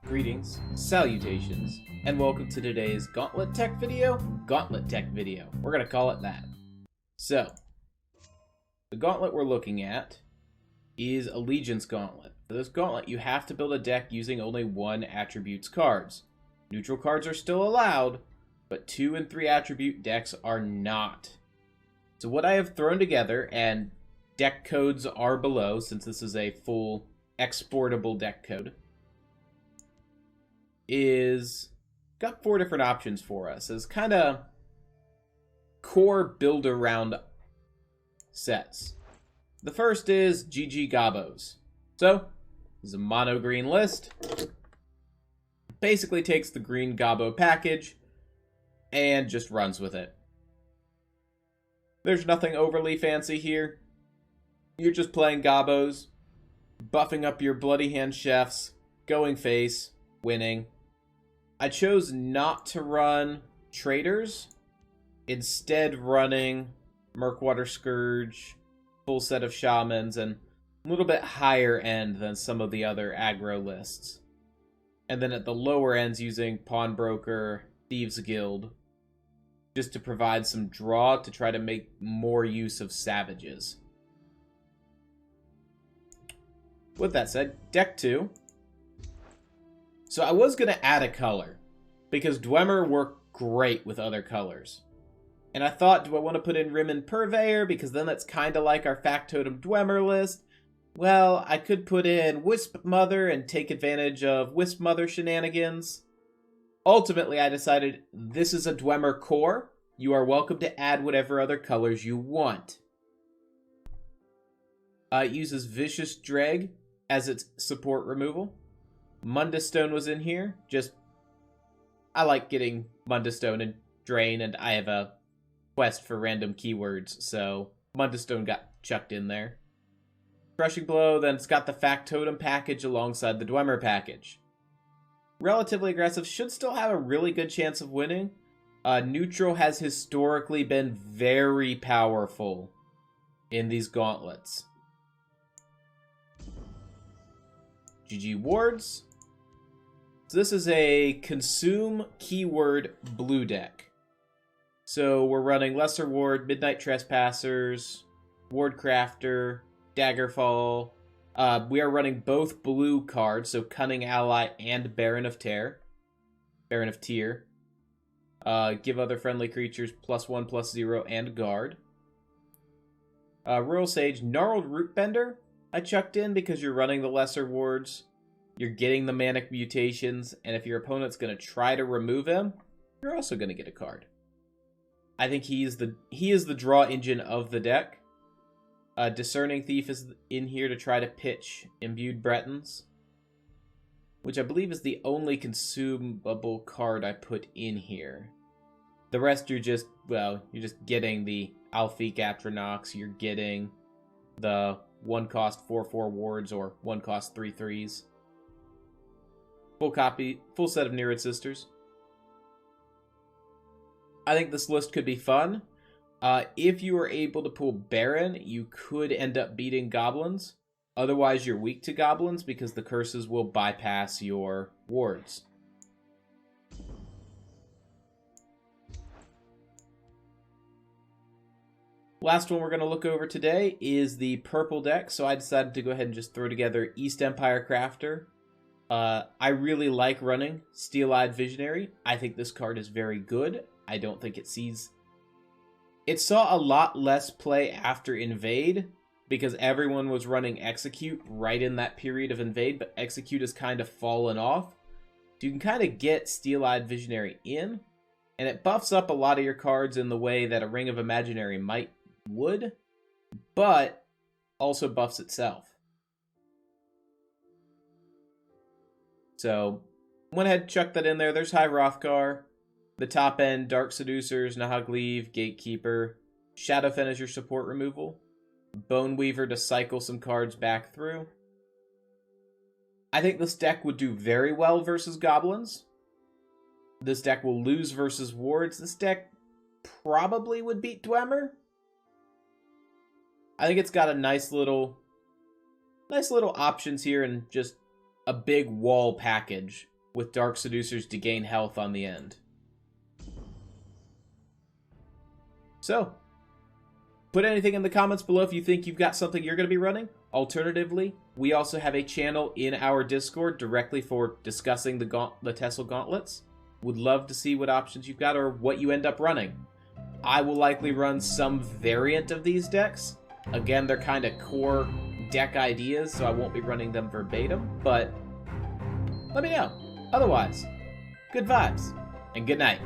Greetings, salutations, and welcome to today's Gauntlet Tech video. We're gonna call it that. So, the gauntlet we're looking at is Allegiance Gauntlet. For this gauntlet, you have to build a deck using only one attributes cards. Neutral cards are still allowed, but 2 and 3 attribute decks are not. So what I have thrown together, and deck codes are below since this is a full exportable deck code, is got 4 different options for us as kind of core build around sets. The first is GG Gobos. So, this is a mono green list. Basically takes the green Gobbo package and just runs with it. There's nothing overly fancy here. You're just playing Gobbos, buffing up your Bloody Hand Chefs, going face, winning. I chose not to run Traders, instead running Murkwater Scourge, full set of Shamans, and a little bit higher end than some of the other aggro lists. And then at the lower ends using Pawnbroker, Thieves Guild, just to provide some draw to try to make more use of Savages. With that said, deck 2. So I was going to add a color, because Dwemer worked great with other colors. And I thought, do I want to put in Rimmen Purveyor, because then that's kind of like our Factotum Dwemer list? Well, I could put in Wisp Mother and take advantage of Wisp Mother shenanigans. Ultimately, I decided this is a Dwemer core. You are welcome to add whatever other colors you want. It uses Vicious Dreg as its support removal. Mundus Stone was in here. I like getting Mundus Stone and Drain, and I have a quest for random keywords, so Mundus Stone got chucked in there. Crushing Blow, then it's got the Factotum package alongside the Dwemer package. Relatively aggressive, should still have a really good chance of winning. Neutral has historically been very powerful in these gauntlets. GG Wards. So this is a consume keyword blue deck. So we're running Lesser Ward, Midnight Trespassers, Ward Crafter, Daggerfall. We are running both blue cards, so Cunning Ally and Baron of Tear. Baron of Tear. Give other friendly creatures +1/+0 and guard. Royal Sage, Gnarled Rootbender. I chucked in because you're running the Lesser Wards. You're getting the Manic Mutations, and if your opponent's going to try to remove him, you're also going to get a card. I think he is the draw engine of the deck. Discerning Thief is in here to try to pitch Imbued Bretons, which I believe is the only consumable card I put in here. The rest you're just getting the Alfiq Atronox, you're getting the 1-cost 4/4 wards or 1-cost 3/3s. Full set of Nereid Sisters. I think this list could be fun. If you are able to pull Baron, you could end up beating Goblins. Otherwise, you're weak to Goblins because the curses will bypass your wards. Last one we're going to look over today is the purple deck, so I decided to go ahead and just throw together East Empire Crafter. I really like running Steel-Eyed Visionary. I think this card is very good. I don't think it saw a lot less play after Invade, because everyone was running Execute right in that period of Invade, but Execute has kind of fallen off. So you can kind of get Steel-Eyed Visionary in, and it buffs up a lot of your cards in the way that a Ring of Imaginary would, but also buffs itself. So, went ahead and chucked that in there. There's High Hrothgar. The top end, Dark Seducers, Nahagleave, Gatekeeper. Shadowfen as your support removal. Boneweaver to cycle some cards back through. I think this deck would do very well versus Goblins. This deck will lose versus Wards. This deck probably would beat Dwemer. I think it's got a nice little options here and just a big wall package with Dark Seducers to gain health on the end. So, put anything in the comments below if you think you've got something you're going to be running. Alternatively, we also have a channel in our Discord directly for discussing the TESL gauntlets. Would love to see what options you've got or what you end up running. I will likely run some variant of these decks. Again, they're kind of core deck ideas, so I won't be running them verbatim, but let me know. Otherwise, good vibes, and good night.